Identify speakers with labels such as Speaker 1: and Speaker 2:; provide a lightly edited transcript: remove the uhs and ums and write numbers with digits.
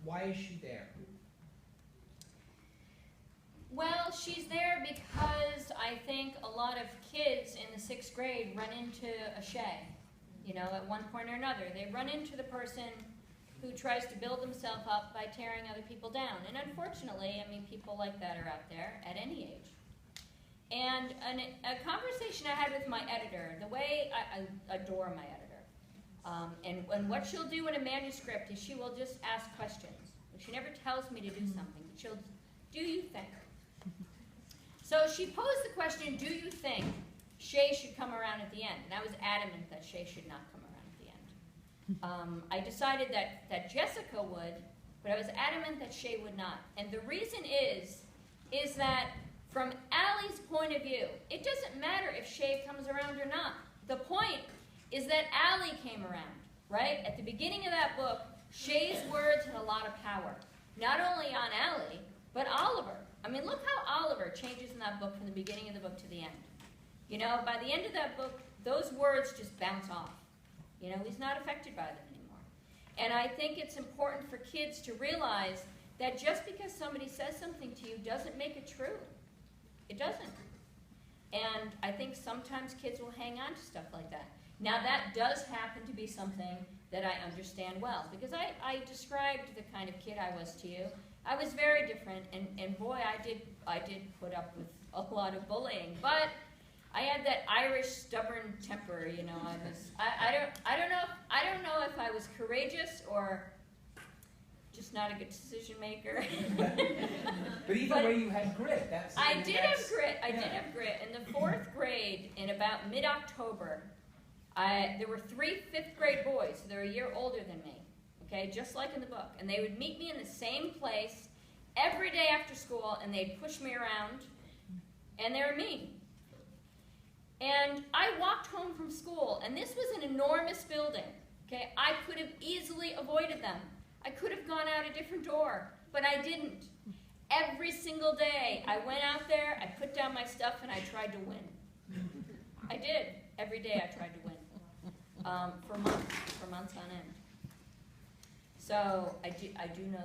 Speaker 1: Why is she there?
Speaker 2: Well, she's there because I think a lot of kids in the 6th grade run into a Shea. You know, at one point or another. They run into the person who tries to build himself up by tearing other people down. And unfortunately, I mean, people like that are out there at any age. And a conversation I had with my editor, the way I adore my editor, and what she'll do in a manuscript is she will just ask questions. She never tells me to do something, but she'll, do you think? So she posed the question, do you think Shea should come around at the end? And I was adamant that Shea should not come around at the end. I decided that Jessica would, but I was adamant that Shea would not. And the reason is that from Allie's point of view, it doesn't matter if Shea comes around or not. The point is that Allie came around, right? At the beginning of that book, Shea's words had a lot of power. Not only on Allie, but Oliver. I mean, look how Oliver changes in that book from the beginning of the book to the end. You know, by the end of that book, those words just bounce off. You know, he's not affected by them anymore. And I think it's important for kids to realize that just because somebody says something to you doesn't make it true. It doesn't. And I think sometimes kids will hang on to stuff like that. Now, that does happen to be something that I understand well, because I described the kind of kid I was to you. I was very different, and boy, I did put up with a lot of bullying, but I had that Irish stubborn temper, you know. I don't know if I was courageous or just not a good decision maker.
Speaker 1: But either way, you had grit.
Speaker 2: I did have grit. I did have grit. In the 4th grade, in about mid-October, there were 3 5th-grade boys, so they're a year older than me, okay, just like in the book. And they would meet me in the same place every day after school, and they'd push me around, and they were mean. And I walked home from school, and this was an enormous building, okay? I could have easily avoided them. I could have gone out a different door, but I didn't. Every single day, I went out there, I put down my stuff, and I tried to win. I did. Every day I tried to win. For months on end. So I do know